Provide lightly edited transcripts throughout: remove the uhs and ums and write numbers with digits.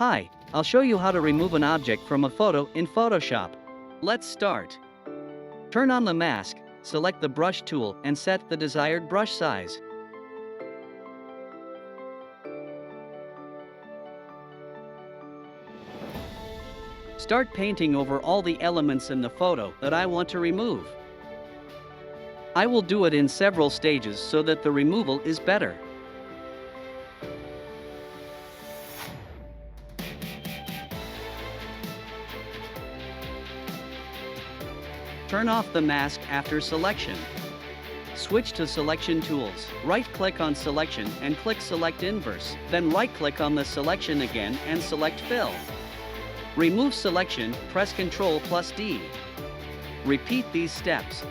Hi, I'll show you how to remove an object from a photo in Photoshop. Let's start. Turn on the mask, select the brush tool and set the desired brush size. Start painting over all the elements in the photo that I want to remove. I will do it in several stages so that the removal is better. Turn off the mask after selection. Switch to Selection Tools. Right-click on Selection and click Select Inverse. Then right-click on the selection again and select Fill. Remove selection, press Ctrl+D. Repeat these steps.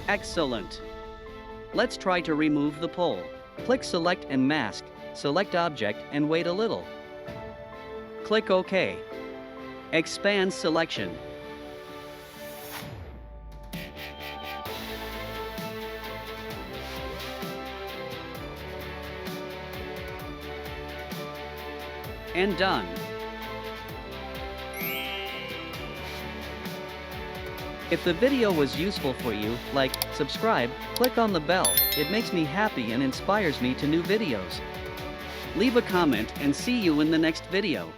Excellent. Let's try to remove the pole. Click Select and Mask, select Object and wait a little. Click OK. Expand selection. And done. If the video was useful for you, like, subscribe, click on the bell. It makes me happy and inspires me to new videos. Leave a comment and see you in the next video.